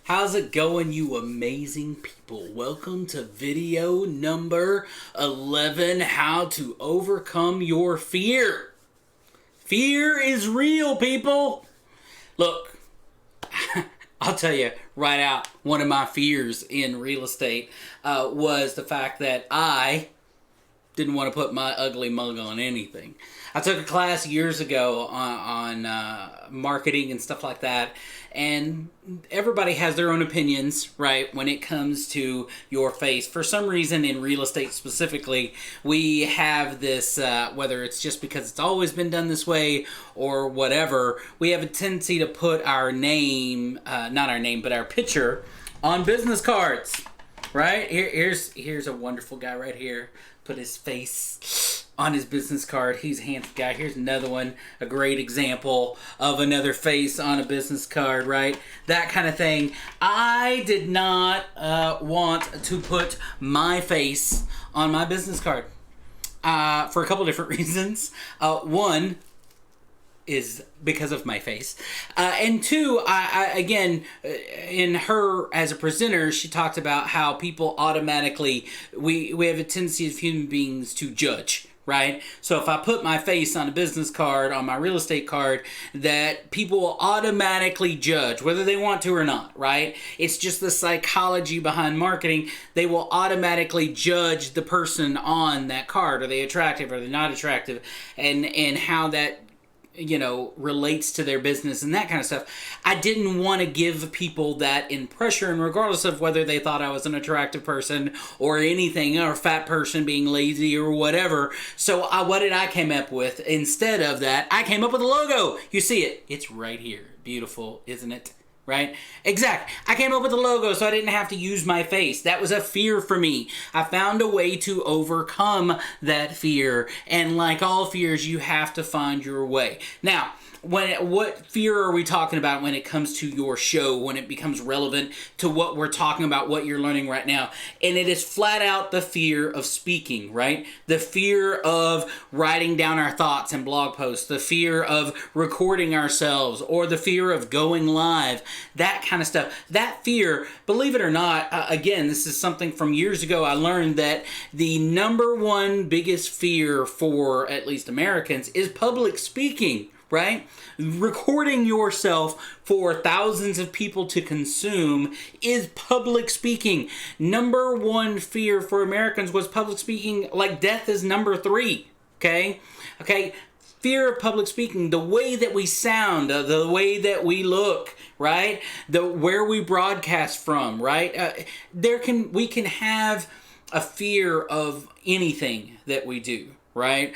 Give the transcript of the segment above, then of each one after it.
How's it going, you amazing people? Welcome to video number 11, how to overcome your fear. Fear is real, people. Look, I'll tell you right out, one of my fears in real estate was the fact that I didn't want to put my ugly mug on anything. I took a class years ago on marketing and stuff like that, and everybody has their own opinions, right, when it comes to your face. For some reason, in real estate specifically, we have this, whether it's just because it's always been done this way or whatever, we have a tendency to put our name, not our name, but our picture on business cards, right? Here's a wonderful guy right here. Put his face on his business card. He's a handsome guy. Here's another one, a great example of another face on a business card, right? That kind of thing. I did not want to put my face on my business card for a couple different reasons. One is because of my face. And two, I again, in her as a presenter, she talked about how people automatically, we have a tendency as human beings to judge, right? So if I put my face on a business card, on my real estate card, that people will automatically judge, whether they want to or not, right? It's just the psychology behind marketing. They will automatically judge the person on that card. Are they attractive? Are they not attractive? And how that, relates to their business and that kind of stuff. I didn't want to give people that impression, regardless of whether they thought I was an attractive person or anything, or a fat person being lazy or whatever. So what did I come up with? Instead of that, I came up with a logo. You see it. It's right here. Beautiful, isn't it? Right? Exactly. I came up with a logo so I didn't have to use my face. That was a fear for me. I found a way to overcome that fear. And like all fears, you have to find your way. Now, what fear are we talking about when it comes to your show, when it becomes relevant to what we're talking about, what you're learning right now? And it is flat out the fear of speaking, right? The fear of writing down our thoughts in blog posts, the fear of recording ourselves, or the fear of going live, that kind of stuff. That fear, believe it or not, again, this is something from years ago. I learned that the number one biggest fear for at least Americans is public speaking. Right? Recording yourself for thousands of people to consume is public speaking. Number one fear for Americans was public speaking, like death is number 3. Okay? Fear of public speaking, the way that we sound, the way that we look, right? Where we broadcast from, right? We can have a fear of anything that we do. Right?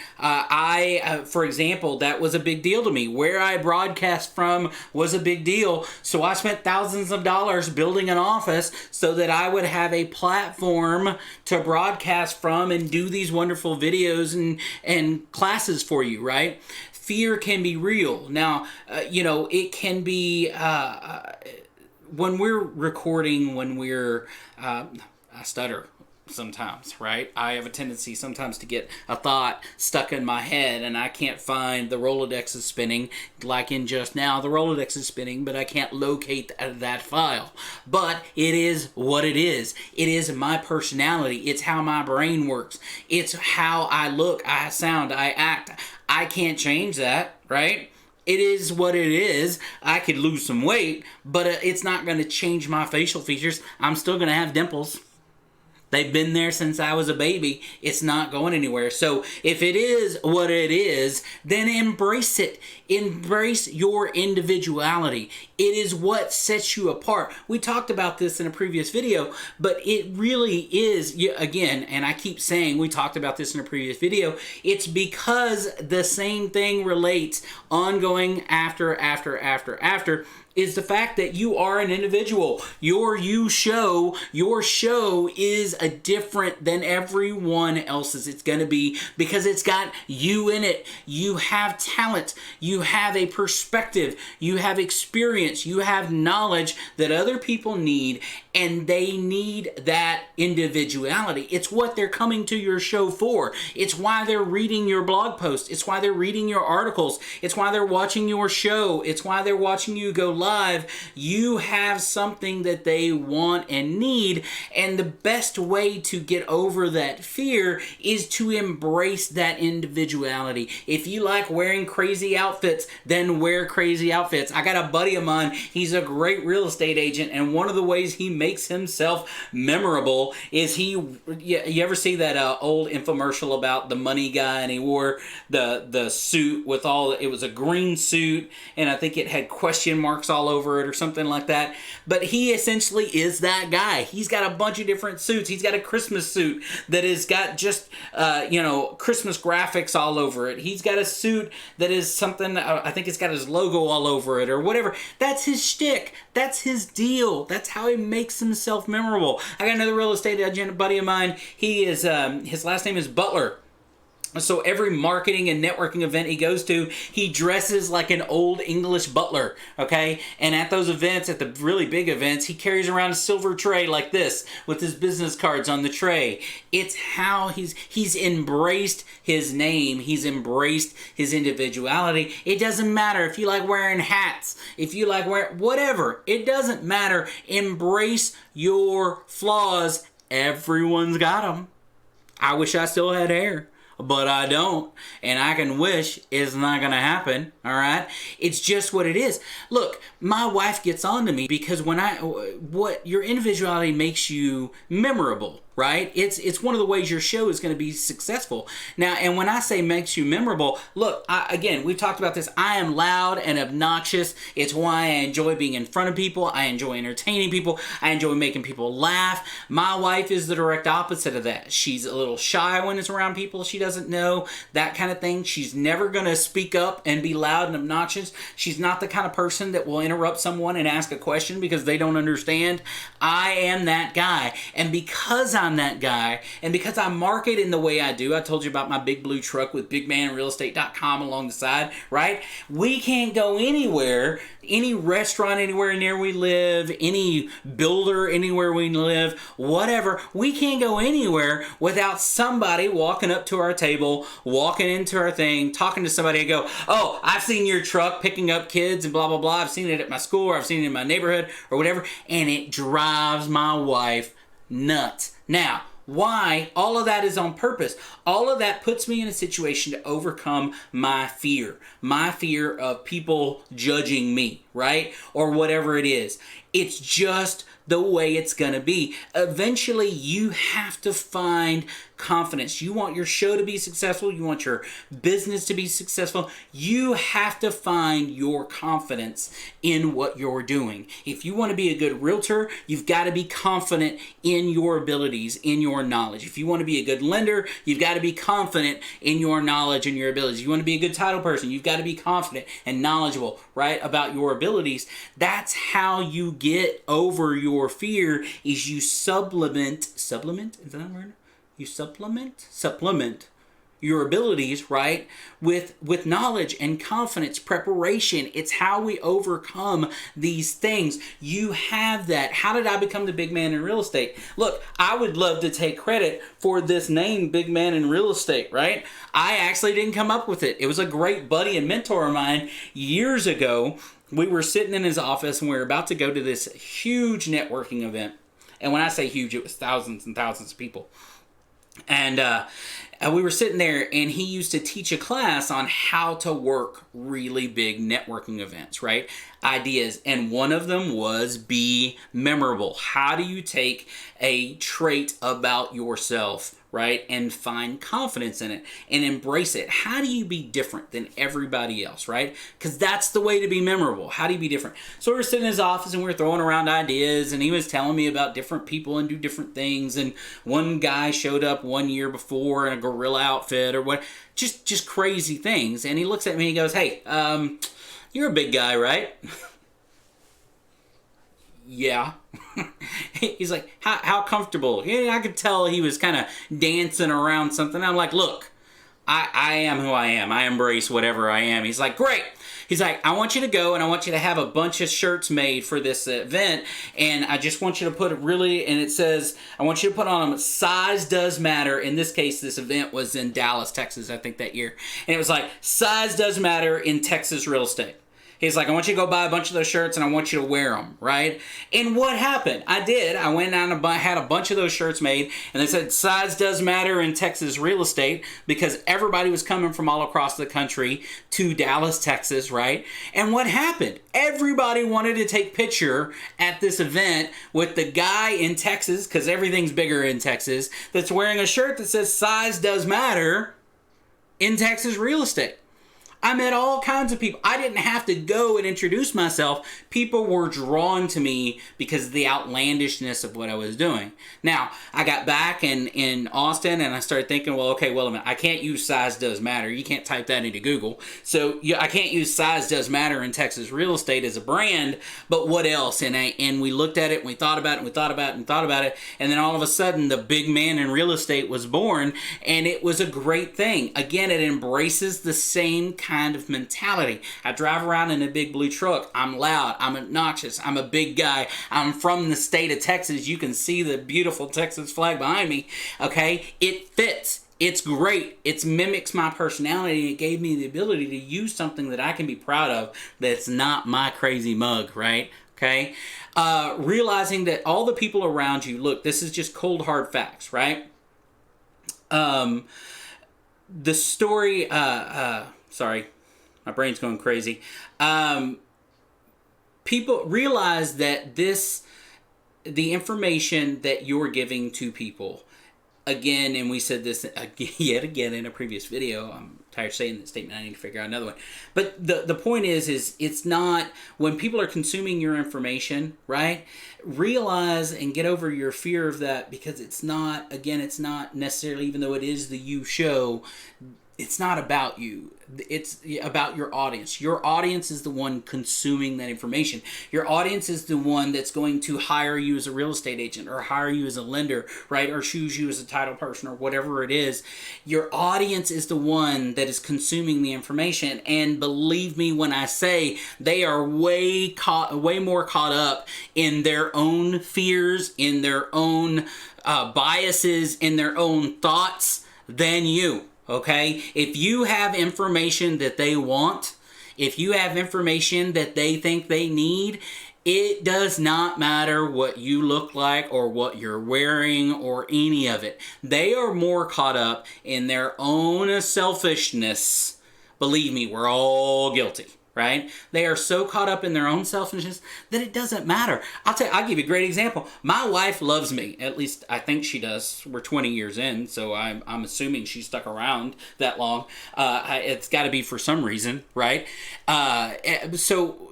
For example, that was a big deal to me. Where I broadcast from was a big deal. So I spent thousands of dollars building an office so that I would have a platform to broadcast from and do these wonderful videos and classes for you, right? Fear can be real. Now, it can be, when we're recording, I stutter sometimes, right? I have a tendency sometimes to get a thought stuck in my head and I can't find, the Rolodex is spinning, like in just now, the Rolodex is spinning, but I can't locate that file. But it is what it is. It is my personality. It's how my brain works. It's how I look, I sound, I act. I can't change that, right? It is what it is. I could lose some weight, but it's not going to change my facial features. I'm still going to have dimples. They've been there since I was a baby. It's not going anywhere. So if it is what it is, then embrace it. Embrace your individuality. It is what sets you apart. We talked about this in a previous video, but it really is, again, and I keep saying we talked about this in a previous video, it's because the same thing relates ongoing after, is the fact that you are an individual. Your show is a different than everyone else's. It's going to be because it's got you in it. You have talent. You have a perspective. You have experience. You have knowledge that other people need, and they need that individuality. It's what they're coming to your show for. It's why they're reading your blog posts. It's why they're reading your articles. It's why they're watching your show. It's why they're watching you go alive, you have something that they want and need. And the best way to get over that fear is to embrace that individuality. If you like wearing crazy outfits, then wear crazy outfits. I got a buddy of mine, he's a great real estate agent, and one of the ways he makes himself memorable is you ever see that old infomercial about the money guy, and he wore the suit with it was a green suit, and I think it had question marks all over it or something like that. But he essentially is that guy. He's got a bunch of different suits. He's got a Christmas suit that has got just Christmas graphics all over it. He's got a suit that is something, I think it's got his logo all over it or whatever. That's his shtick. That's his deal. That's how he makes himself memorable. I got another real estate agent buddy of mine. He is his last name is Butler. So every marketing and networking event he goes to, he dresses like an old English butler, okay? And at those events, at the really big events, he carries around a silver tray like this with his business cards on the tray. It's how he's embraced his name. He's embraced his individuality. It doesn't matter if you like wearing hats, if you like wearing whatever. It doesn't matter. Embrace your flaws. Everyone's got them. I wish I still had hair, but I don't, and I can wish it's not going to happen, all right? It's just what it is. Look, my wife gets on to me because what your individuality makes you memorable, right? It's one of the ways your show is going to be successful. Now, and when I say makes you memorable, look, again, we've talked about this. I am loud and obnoxious. It's why I enjoy being in front of people. I enjoy entertaining people. I enjoy making people laugh. My wife is the direct opposite of that. She's a little shy when it's around people she doesn't know, that kind of thing. She's never going to speak up and be loud and obnoxious. She's not the kind of person that will interrupt someone and ask a question because they don't understand. I am that guy. And because I'm that guy, and because I market in the way I do, I told you about my big blue truck with bigmanrealestate.com along the side, right? We can't go anywhere, any restaurant anywhere near we live, any builder anywhere we live, whatever. We can't go anywhere without somebody walking up to our table, walking into our thing, talking to somebody and go, oh, I've seen your truck picking up kids and blah, blah, blah. I've seen it at my school, or I've seen it in my neighborhood or whatever. And it drives my wife nuts. Now, why? All of that is on purpose. All of that puts me in a situation to overcome my fear of people judging me, right? Or whatever it is. It's just the way it's going to be. Eventually, you have to find confidence. You want your show to be successful. You want your business to be successful. You have to find your confidence in what you're doing. If you want to be a good realtor, you've got to be confident in your abilities, in your knowledge. If you want to be a good lender, you've got to be confident in your knowledge and your abilities. You want to be a good title person, you've got to be confident and knowledgeable, right, about your abilities. That's how you get over your fear, is you supplement, is that a word? You supplement your abilities, right, with knowledge and confidence, preparation. It's how we overcome these things. You have that. How did I become the big man in real estate? Look, I would love to take credit for this name, Big Man in Real Estate, right? I actually didn't come up with it. It was a great buddy and mentor of mine years ago. We were sitting in his office and we were about to go to this huge networking event. And when I say huge, it was thousands and thousands of people. And we were sitting there, and he used to teach a class on how to work really big networking events, right? Ideas. And one of them was be memorable. How do you take a trait about yourself, right, and find confidence in it and embrace it? How do you be different than everybody else, right? Because that's the way to be memorable. How do you be different? So we were sitting in his office and we were throwing around ideas, and he was telling me about different people and do different things. And one guy showed up one year before in a gorilla outfit or what, just crazy things. And he looks at me and he goes, hey, you're a big guy, right? Yeah. He's like, how comfortable? Yeah, I could tell he was kind of dancing around something. I'm like, look, I am who I am. I embrace whatever I am. He's like, great. He's like, I want you to go and I want you to have a bunch of shirts made for this event. And I just want you to put it really, and it says, I want you to put on them, size does matter. In this case, this event was in Dallas, Texas, I think that year. And it was like, size does matter in Texas real estate. He's like, I want you to go buy a bunch of those shirts and I want you to wear them, right? And what happened? I did. I went down and had a bunch of those shirts made, and they said size does matter in Texas real estate, because everybody was coming from all across the country to Dallas, Texas, right? And what happened? Everybody wanted to take picture at this event with the guy in Texas, because everything's bigger in Texas, that's wearing a shirt that says size does matter in Texas real estate. I met all kinds of people. I didn't have to go and introduce myself. People were drawn to me because of the outlandishness of what I was doing. Now, I got back in Austin and I started thinking, well, okay, well, a minute. I can't use size does matter. You can't type that into Google. So I can't use size does matter in Texas real estate as a brand, but what else? And we looked at it and we thought about it and we thought about it and thought about it. And then all of a sudden, the big man in real estate was born, and it was a great thing. Again, it embraces the same kind of mentality. I drive around in a big blue truck. I'm loud. I'm obnoxious. I'm a big guy. I'm from the state of Texas. You can see the beautiful Texas flag behind me. Okay? It fits. It's great. It mimics my personality. It gave me the ability to use something that I can be proud of that's not my crazy mug, right? Okay? Realizing that all the people around you, look, this is just cold hard facts, right? The story, sorry, my brain's going crazy. People realize that the information that you're giving to people, again, and we said this yet again in a previous video. I'm tired of saying that statement. I need to figure out another one. But the point is it's not, when people are consuming your information, right? Realize and get over your fear of that, because it's not necessarily, even though it is the you show, it's not about you. It's about your audience. Your audience is the one consuming that information. Your audience is the one that's going to hire you as a real estate agent, or hire you as a lender, right? Or choose you as a title person, or whatever it is. Your audience is the one that is consuming the information. And believe me when I say they are way more caught up in their own fears, in their own biases, in their own thoughts than you. Okay, if you have information that they want, if you have information that they think they need, it does not matter what you look like or what you're wearing or any of it. They are more caught up in their own selfishness. Believe me, we're all guilty. Right? They are so caught up in their own selfishness that it doesn't matter. I'll give you a great example. My wife loves me. At least I think she does. We're 20 years in, so I'm assuming she stuck around that long. It's got to be for some reason, right? So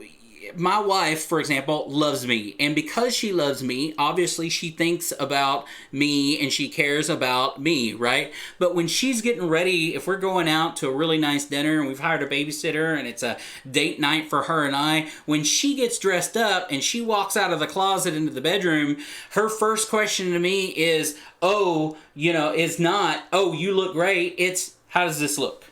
my wife, for example, loves me. And because she loves me, obviously she thinks about me and she cares about me, right? But when she's getting ready, if we're going out to a really nice dinner and we've hired a babysitter and it's a date night for her and I, when she gets dressed up and she walks out of the closet into the bedroom, her first question to me is, it's not, oh, you look great. It's, how does this look?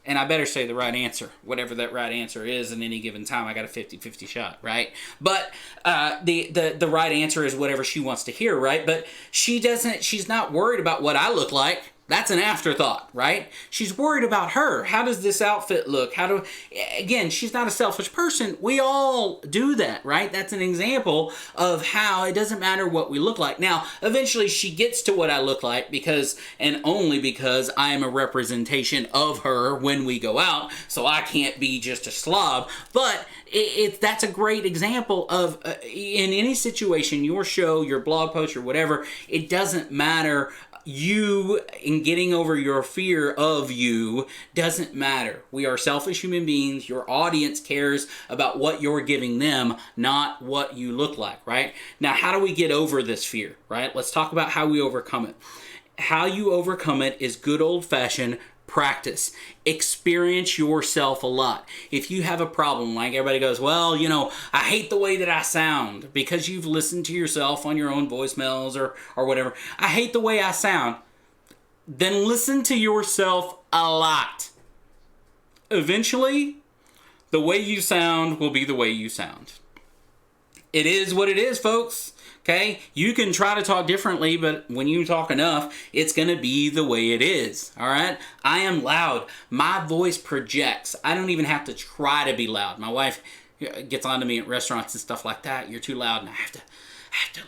And I better say the right answer, whatever that right answer is in any given time. I got a 50-50 shot, right? But the right answer is whatever she wants to hear, right? But she's not worried about what I look like. That's an afterthought, right? She's worried about her. How does this outfit look? Again, she's not a selfish person. We all do that, right? That's an example of how it doesn't matter what we look like. Now, eventually she gets to what I look like and only because I am a representation of her when we go out, so I can't be just a slob. But that's a great example of, in any situation, your show, your blog post, or whatever, it doesn't matter. You, in getting over your fear of you, doesn't matter. We are selfish human beings. Your audience cares about what you're giving them, not what you look like, right? Now, how do we get over this fear, right? Let's talk about how we overcome it. How you overcome it is good old-fashioned practice. Experience yourself a lot. If you have a problem, like everybody goes, well, I hate the way that I sound, because you've listened to yourself on your own voicemails or whatever. I hate the way I sound. Then listen to yourself a lot. Eventually, the way you sound will be the way you sound. It is what it is, folks. Okay? You can try to talk differently, but when you talk enough, it's going to be the way it is. All right? I am loud. My voice projects. I don't even have to try to be loud. My wife gets on to me at restaurants and stuff like that. You're too loud, and I have to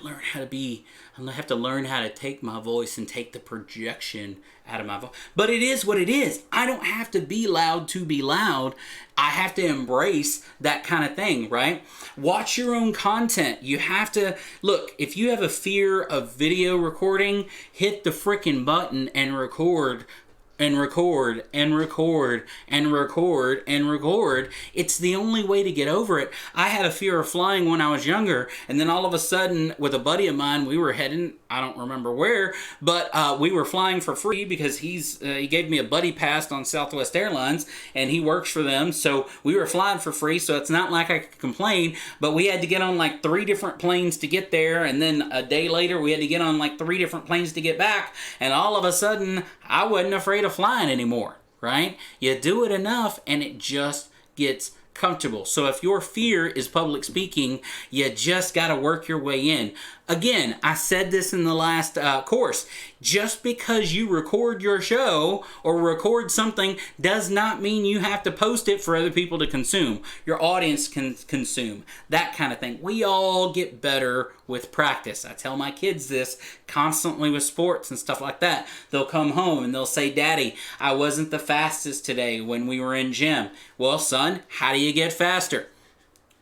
learn how to be. I have to learn how to take my voice and take the projection out of my voice. But it is what it is. I don't have to be loud to be loud. I have to embrace that kind of thing, right? Watch your own content. You have to, look, if you have a fear of video recording, hit the frickin' button and record. And record, and record, and record, and record. It's the only way to get over it. I had a fear of flying when I was younger, and then all of a sudden, with a buddy of mine, we were heading, I don't remember where, but we were flying for free because he gave me a buddy pass on Southwest Airlines, and he works for them, so we were flying for free, so it's not like I could complain, but we had to get on like 3 different planes to get there, and then a day later, we had to get on like 3 different planes to get back, and all of a sudden, I wasn't afraid of flying anymore, right? You do it enough and it just gets comfortable. So if your fear is public speaking, you just got to work your way in. Again, I said this in the last course. Just because you record your show or record something does not mean you have to post it for other people to consume. Your audience can consume. That kind of thing. We all get better with practice. I tell my kids this constantly with sports and stuff like that. They'll come home and they'll say, "Daddy, I wasn't the fastest today when we were in gym." Well, son, how do you get faster?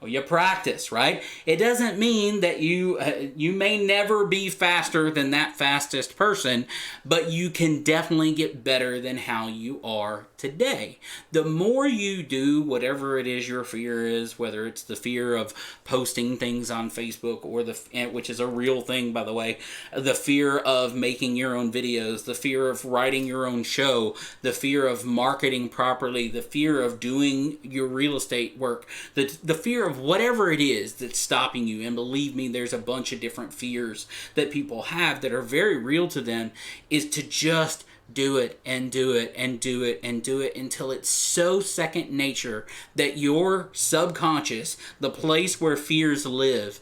Well, you practice, right? It doesn't mean that you may never be faster than that fastest person, but you can definitely get better than how you are today. The more you do whatever it is your fear is, whether it's the fear of posting things on Facebook or which is a real thing, by the way, the fear of making your own videos, the fear of writing your own show, the fear of marketing properly, the fear of doing your real estate work, the fear of whatever it is that's stopping you. And believe me, there's a bunch of different fears that people have that are very real to them, is to just do it and do it and do it and do it until it's so second nature that your subconscious, the place where fears live,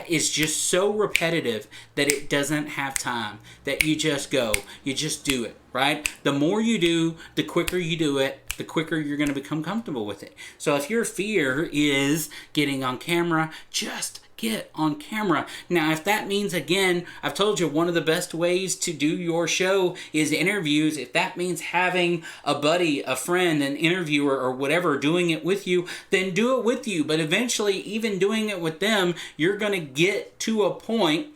is just so repetitive that it doesn't have time, that you just go, you just do it, right? The more you do, the quicker you do it, the quicker you're going to become comfortable with it. So if your fear is getting on camera, just get on camera. Now, if that means, again, I've told you one of the best ways to do your show is interviews. If that means having a buddy, a friend, an interviewer, or whatever doing it with you, then do it with you. But eventually, even doing it with them, you're going to get to a point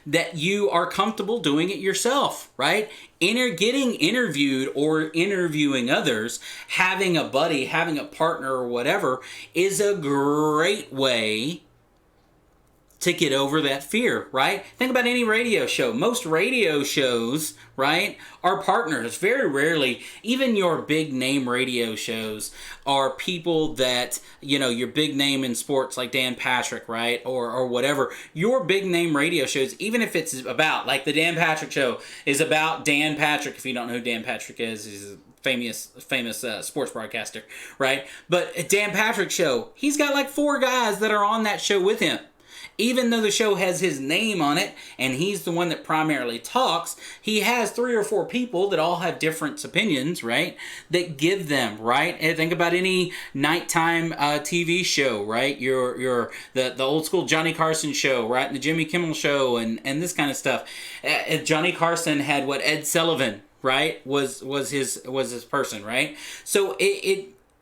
that you are comfortable doing it yourself, right? Getting interviewed or interviewing others, having a buddy, having a partner or whatever is a great way to get over that fear, right? Think about any radio show. Most radio shows, right, are partners. Very rarely, even your big name radio shows are people that, your big name in sports like Dan Patrick, right, or whatever. Your big name radio shows, even if it's about, like the Dan Patrick Show is about Dan Patrick. If you don't know who Dan Patrick is, he's a famous sports broadcaster, right? But Dan Patrick Show, he's got like 4 guys that are on that show with him. Even though the show has his name on it, and he's the one that primarily talks, he has 3 or 4 people that all have different opinions, right? That give them, right? And think about any nighttime TV show, right? The old school Johnny Carson show, right? And the Jimmy Kimmel show, and this kind of stuff. Johnny Carson had Ed Sullivan, right? Was his person, right? So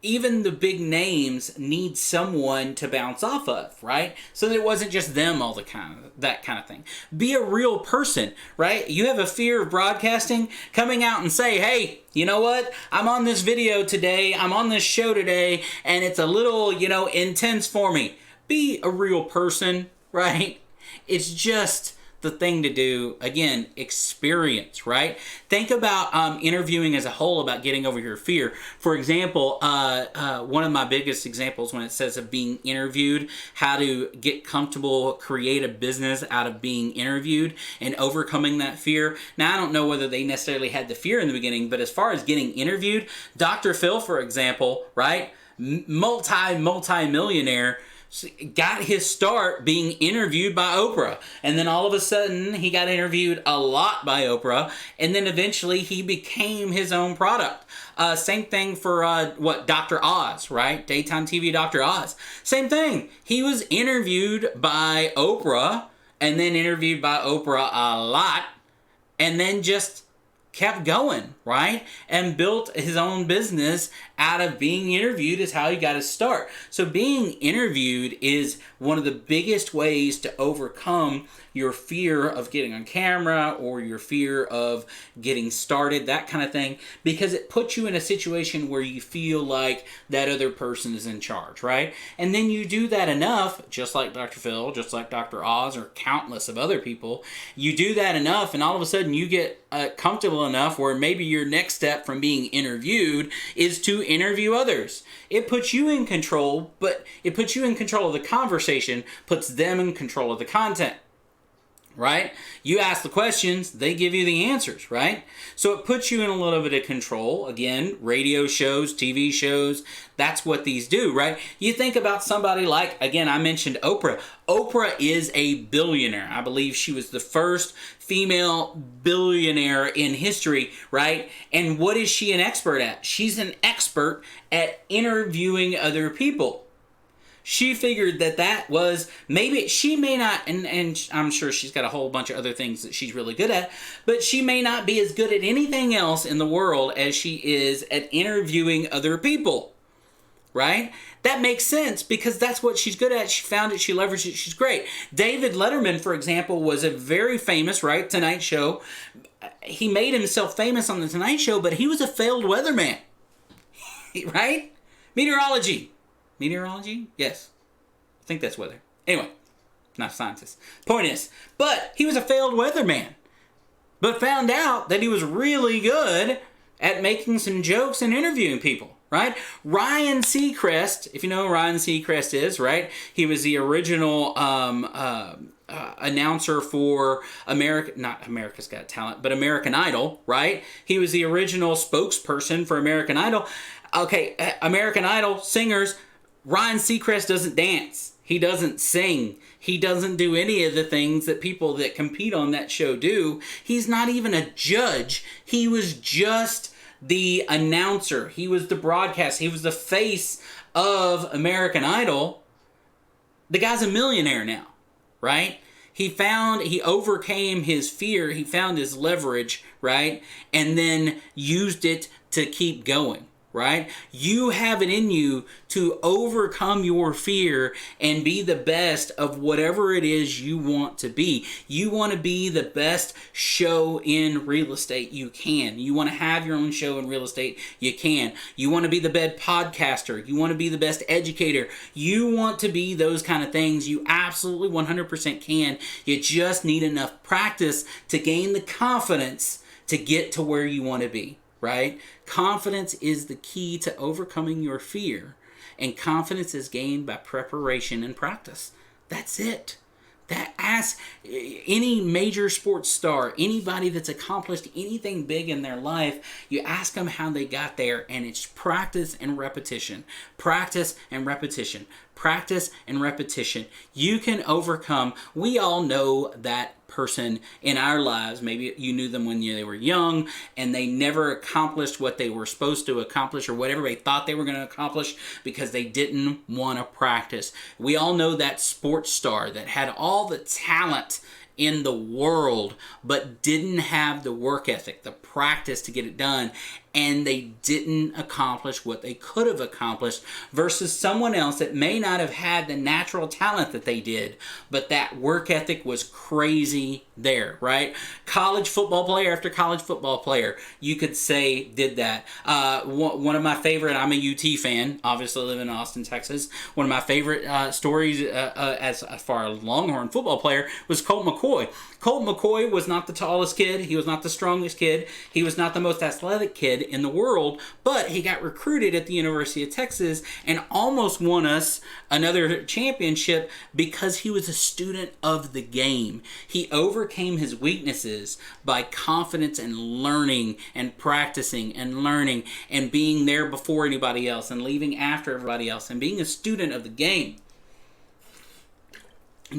even the big names need someone to bounce off of, right? So that it wasn't just them all that kind of thing. Be a real person, right? You have a fear of broadcasting, coming out and say, "Hey, you know what? I'm on this video today, I'm on this show today, and it's a little, intense for me." Be a real person, right? It's just the thing to do. Again, experience, right? Think about interviewing as a whole, about getting over your fear. For example, one of my biggest examples when it says of being interviewed, how to get comfortable, create a business out of being interviewed and overcoming that fear. Now, I don't know whether they necessarily had the fear in the beginning, but as far as getting interviewed, Dr. Phil, for example, right? Multi-millionaire, got his start being interviewed by Oprah. And then all of a sudden, he got interviewed a lot by Oprah. And then eventually, he became his own product. Same thing for, Dr. Oz, right? Daytime TV Dr. Oz. Same thing. He was interviewed by Oprah, and then interviewed by Oprah a lot, and then just kept going, right? And built his own business out of being interviewed is how he got his start. So being interviewed is one of the biggest ways to overcome your fear of getting on camera or your fear of getting started, that kind of thing, because it puts you in a situation where you feel like that other person is in charge, right? And then you do that enough, just like Dr. Phil, just like Dr. Oz, or countless of other people, you do that enough and all of a sudden you get comfortable enough where maybe your next step from being interviewed is to interview others. It puts you in control, but it puts you in control of the conversation, puts them in control of the content. Right? You ask the questions, they give you the answers, right? So it puts you in a little bit of control. Again, radio shows, TV shows, that's what these do, right? You think about somebody like, again, I mentioned Oprah. Oprah is a billionaire. I believe she was the first female billionaire in history, right? And what is she an expert at? She's an expert at interviewing other people. She figured that was, maybe she may not, and I'm sure she's got a whole bunch of other things that she's really good at, but she may not be as good at anything else in the world as she is at interviewing other people, right? That makes sense because that's what she's good at. She found it, she leveraged it, she's great. David Letterman, for example, was a very famous, right, Tonight Show. He made himself famous on the Tonight Show, but he was a failed weatherman, right? Meteorology, yes. I think that's weather. Anyway, not a scientist. Point is, but he was a failed weatherman. But found out that he was really good at making some jokes and interviewing people, right? Ryan Seacrest, if you know who Ryan Seacrest is, right? He was the original announcer for not America's Got Talent, but American Idol, right? He was the original spokesperson for American Idol. Okay, American Idol singers, Ryan Seacrest doesn't dance. He doesn't sing. He doesn't do any of the things that people that compete on that show do. He's not even a judge. He was just the announcer. He was the broadcast. He was the face of American Idol. The guy's a millionaire now, right? He overcame his fear. He found his leverage, right? And then used it to keep going. Right? You have it in you to overcome your fear and be the best of whatever it is you want to be. You want to be the best show in real estate you can. You want to have your own show in real estate you can. You want to be the best podcaster. You want to be the best educator. You want to be those kind of things. You absolutely 100% can. You just need enough practice to gain the confidence to get to where you want to be. Right? Confidence is the key to overcoming your fear, and confidence is gained by preparation and practice. That's it. Ask any major sports star, anybody that's accomplished anything big in their life, you ask them how they got there, and it's practice and repetition. Practice and repetition. Practice and repetition. You can overcome. We all know that person in our lives. Maybe you knew them when they were young and they never accomplished what they were supposed to accomplish or whatever they thought they were going to accomplish because they didn't want to practice. We all know that sports star that had all the talent in the world but didn't have the work ethic, the practice to get it done, and they didn't accomplish what they could have accomplished versus someone else that may not have had the natural talent that they did, but that work ethic was crazy there, right? College football player after college football player, you could say, did that. One of my favorite, I'm a UT fan, obviously live in Austin, Texas. One of my favorite stories as far as a Longhorn football player was Colt McCoy. Colt McCoy was not the tallest kid. He was not the strongest kid. He was not the most athletic kid in the world, but he got recruited at the University of Texas and almost won us another championship because he was a student of the game. He overcame his weaknesses by confidence and learning and practicing and learning and being there before anybody else and leaving after everybody else and being a student of the game.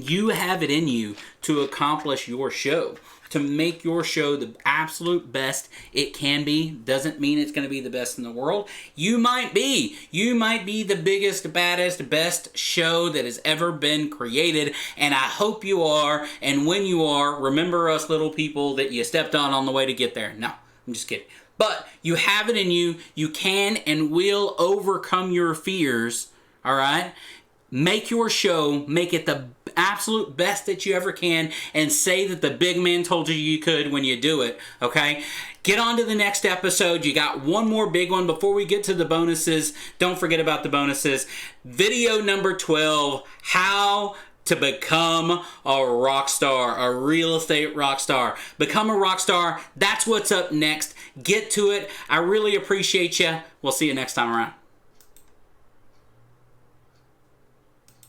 You have it in you to accomplish your show, to make your show the absolute best it can be. Doesn't mean it's going to be the best in the world. You might be the biggest, baddest, best show that has ever been created, and I hope you are. And when you are, remember us little people that you stepped on the way to get there. No, I'm just kidding. But you have it in you. You can and will overcome your fears, all right? Make your show, make it the absolute best that you ever can, and say that the big man told you you could when you do it, okay? Get on to the next episode. You got one more big one before we get to the bonuses. Don't forget about the bonuses. Video number 12, how to become a rock star, a real estate rock star. Become a rock star. That's what's up next. Get to it. I really appreciate you. We'll see you next time around.